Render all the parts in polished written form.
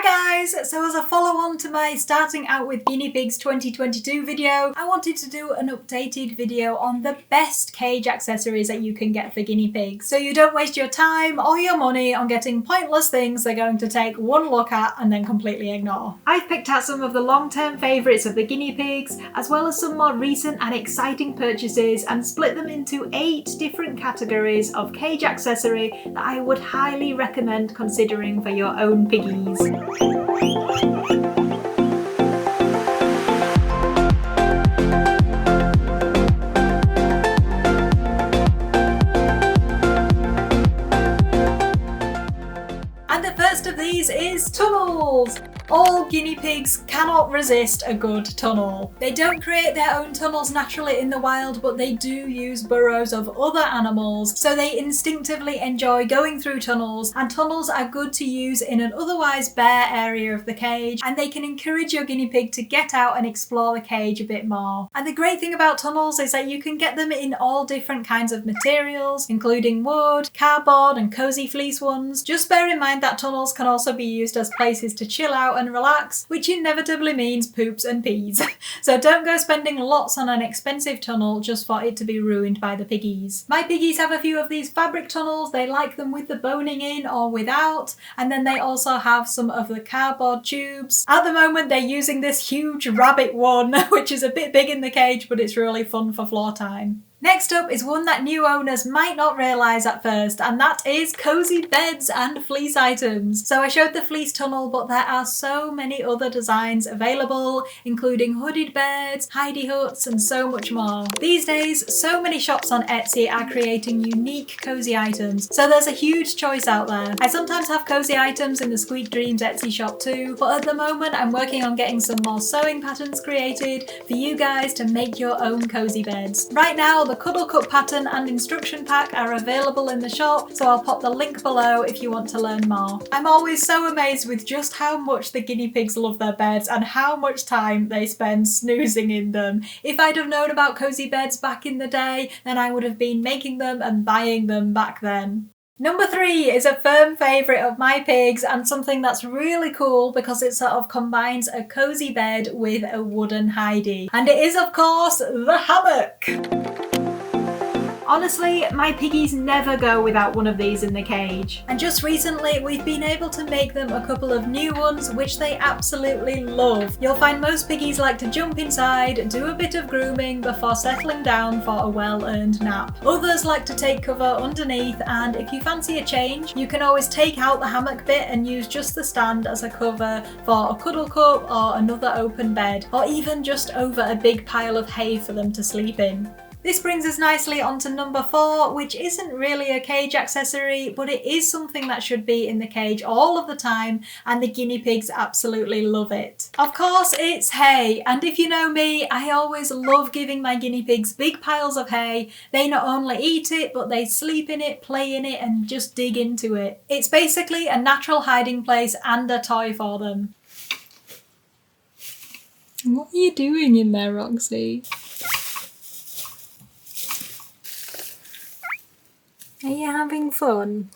guys! So as a follow-on to my starting out with guinea pigs 2022 video, I wanted to do an updated video on the best cage accessories that you can get for guinea pigs, so you don't waste your time or your money on getting pointless things they're going to take one look at and then completely ignore. I've picked out some of the long-term favourites of the guinea pigs, as well as some more recent and exciting purchases, and split them into 8 different categories of cage accessory that I would highly recommend considering for your own piggies. And the first of these is tunnels! All guinea pigs cannot resist a good tunnel. They don't create their own tunnels naturally in the wild, but they do use burrows of other animals, so they instinctively enjoy going through tunnels, and tunnels are good to use in an otherwise bare area of the cage, and they can encourage your guinea pig to get out and explore the cage a bit more. And the great thing about tunnels is that you can get them in all different kinds of materials, including wood, cardboard and cozy fleece ones. Just bear in mind that tunnels can also be used as places to chill out and relax, which inevitably means poops and pees. So don't go spending lots on an expensive tunnel just for it to be ruined by the piggies. My piggies have a few of these fabric tunnels. They like them with the boning in or without, and then they also have some of the cardboard tubes. At the moment they're using this huge rabbit one, which is a bit big in the cage, but it's really fun for floor time. Next up is one that new owners might not realise at first, and that is cozy beds and fleece items. So I showed the fleece tunnel, but there are so many other designs available, including hooded beds, hidey huts and so much more. These days, so many shops on Etsy are creating unique cozy items, so there's a huge choice out there. I sometimes have cozy items in the Squeak Dreams Etsy shop too, but at the moment I'm working on getting some more sewing patterns created for you guys to make your own cozy beds. Right now, the Cuddle Cup pattern and instruction pack are available in the shop, so I'll pop the link below if you want to learn more. I'm always so amazed with just how much the guinea pigs love their beds and how much time they spend snoozing in them. If I'd have known about cozy beds back in the day, then I would have been making them and buying them back then. Number 3 is a firm favourite of my pigs, and something that's really cool because it sort of combines a cozy bed with a wooden hidey. And it is, of course, the hammock! Honestly, my piggies never go without one of these in the cage. And just recently, we've been able to make them a couple of new ones, which they absolutely love. You'll find most piggies like to jump inside, do a bit of grooming before settling down for a well-earned nap. Others like to take cover underneath, and if you fancy a change, you can always take out the hammock bit and use just the stand as a cover for a cuddle cup or another open bed, or even just over a big pile of hay for them to sleep in. This brings us nicely onto number 4, which isn't really a cage accessory, but it is something that should be in the cage all of the time, and the guinea pigs absolutely love it. Of course, it's hay, and if you know me, I always love giving my guinea pigs big piles of hay. They not only eat it, but they sleep in it, play in it, and just dig into it. It's basically a natural hiding place and a toy for them. What are you doing in there, Roxy? Are you having fun?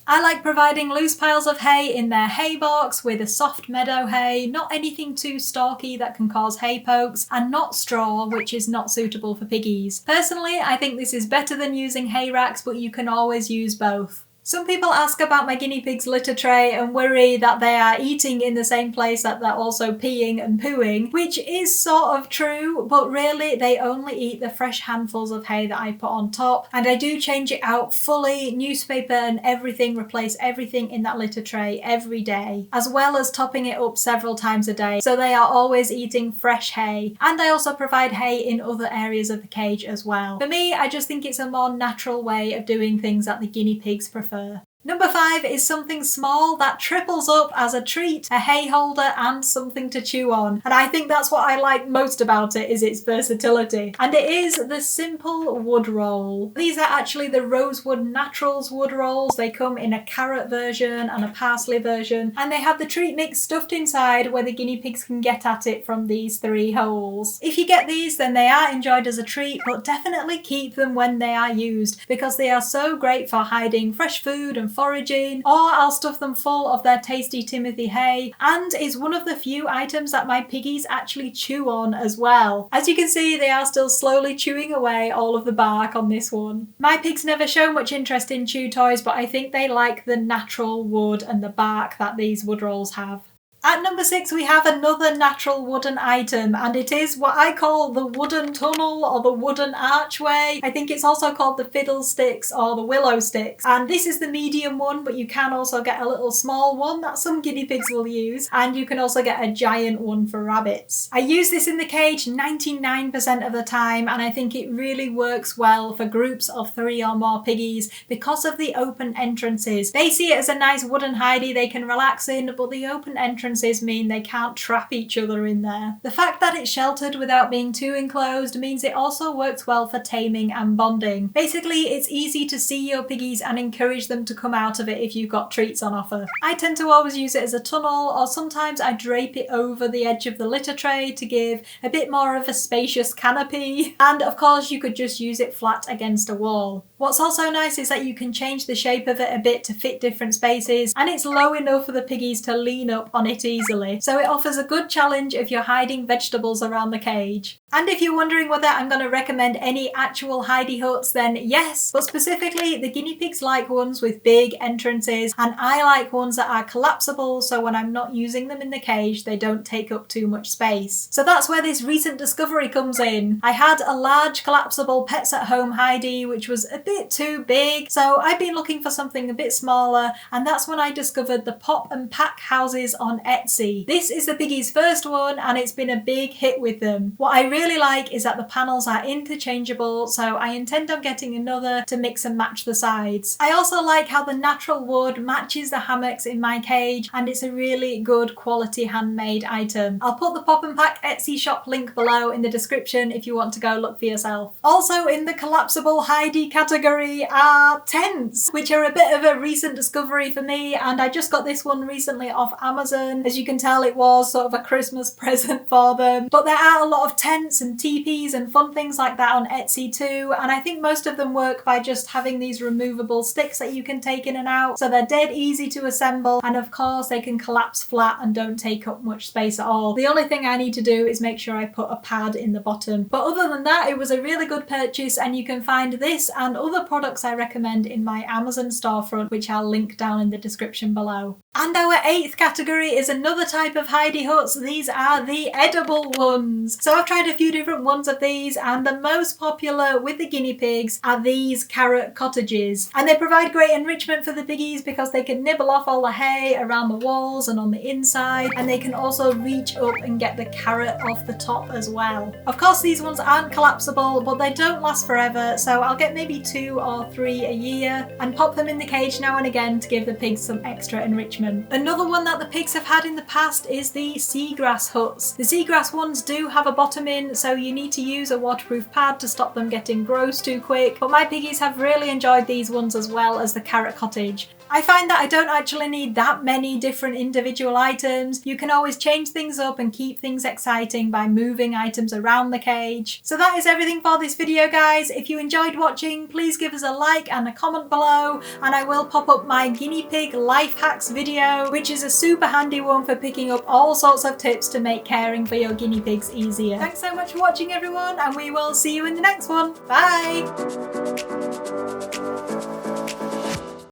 I like providing loose piles of hay in their hay box with a soft meadow hay, not anything too stalky that can cause hay pokes, and not straw, which is not suitable for piggies. Personally, I think this is better than using hay racks, but you can always use both. Some people ask about my guinea pig's litter tray and worry that they are eating in the same place that they're also peeing and pooing, which is sort of true, but really they only eat the fresh handfuls of hay that I put on top, and I do change it out fully, newspaper and everything, replace everything in that litter tray every day, as well as topping it up several times a day, so they are always eating fresh hay. And I also provide hay in other areas of the cage as well. For me, I just think it's a more natural way of doing things that the guinea pigs prefer. Number 5 is something small that triples up as a treat, a hay holder and something to chew on. And I think that's what I like most about it, is its versatility. And it is the simple wood roll. These are actually the Rosewood Naturals wood rolls. They come in a carrot version and a parsley version, and they have the treat mix stuffed inside where the guinea pigs can get at it from these 3 holes. If you get these, then they are enjoyed as a treat, but definitely keep them when they are used because they are so great for hiding fresh food and them foraging, or I'll stuff them full of their tasty Timothy hay, and it's one of the few items that my piggies actually chew on as well. As you can see, they are still slowly chewing away all of the bark on this one. My pigs never show much interest in chew toys, but I think they like the natural wood and the bark that these wood rolls have. At number 6 we have another natural wooden item, and it is what I call the wooden tunnel or the wooden archway. I think it's also called the fiddlesticks or the willow sticks, and this is the medium one, but you can also get a little small one that some guinea pigs will use, and you can also get a giant one for rabbits. I use this in the cage 99% of the time, and I think it really works well for groups of 3 or more piggies because of the open entrances. They see it as a nice wooden hidey they can relax in, but the open entrances mean they can't trap each other in there. The fact that it's sheltered without being too enclosed means it also works well for taming and bonding. Basically, it's easy to see your piggies and encourage them to come out of it if you've got treats on offer. I tend to always use it as a tunnel, or sometimes I drape it over the edge of the litter tray to give a bit more of a spacious canopy, and of course you could just use it flat against a wall. What's also nice is that you can change the shape of it a bit to fit different spaces, and it's low enough for the piggies to lean up on it easily, so it offers a good challenge if you're hiding vegetables around the cage. And if you're wondering whether I'm going to recommend any actual hidey huts, then yes, but specifically the guinea pigs like ones with big entrances, and I like ones that are collapsible, so when I'm not using them in the cage they don't take up too much space. So that's where this recent discovery comes in. I had a large collapsible Pets at Home hidey which was a bit too big, so I've been looking for something a bit smaller, and that's when I discovered the pop and pack houses on Etsy. This is the piggies' first one, and it's been a big hit with them. What I really like is that the panels are interchangeable, so I intend on getting another to mix and match the sides. I also like how the natural wood matches the hammocks in my cage, and it's a really good quality handmade item. I'll put the pop and pack Etsy shop link below in the description if you want to go look for yourself. Also in the collapsible hidey category are tents, which are a bit of a recent discovery for me, and I just got this one recently off Amazon. As you can tell, it was sort of a Christmas present for them, but there are a lot of tents and teepees and fun things like that on Etsy too, and I think most of them work by just having these removable sticks that you can take in and out, so they're dead easy to assemble, and of course they can collapse flat and don't take up much space at all. The only thing I need to do is make sure I put a pad in the bottom, but other than that it was a really good purchase, and you can find this and other products I recommend in my Amazon storefront, which I'll link down in the description below. And our 8th category is another type of hidey huts. These are the edible ones. So I've tried a few different ones of these, and the most popular with the guinea pigs are these carrot cottages, and they provide great enrichment for the piggies because they can nibble off all the hay around the walls and on the inside, and they can also reach up and get the carrot off the top as well. Of course these ones aren't collapsible, but they don't last forever, so I'll get maybe 2 or 3 a year and pop them in the cage now and again to give the pigs some extra enrichment. Another one that the pigs have had in the past is the seagrass huts. The seagrass ones do have a bottom in, so you need to use a waterproof pad to stop them getting gross too quick, but my piggies have really enjoyed these ones as well as the carrot cottage. I find that I don't actually need that many different individual items. You can always change things up and keep things exciting by moving items around the cage. So that is everything for this video, guys. If you enjoyed watching, please give us a like and a comment below, and I will pop up my guinea pig life hacks video, which is a super handy one for picking up all sorts of tips to make caring for your guinea pigs easier. Thanks so much for watching everyone, and we will see you in the next one. Bye!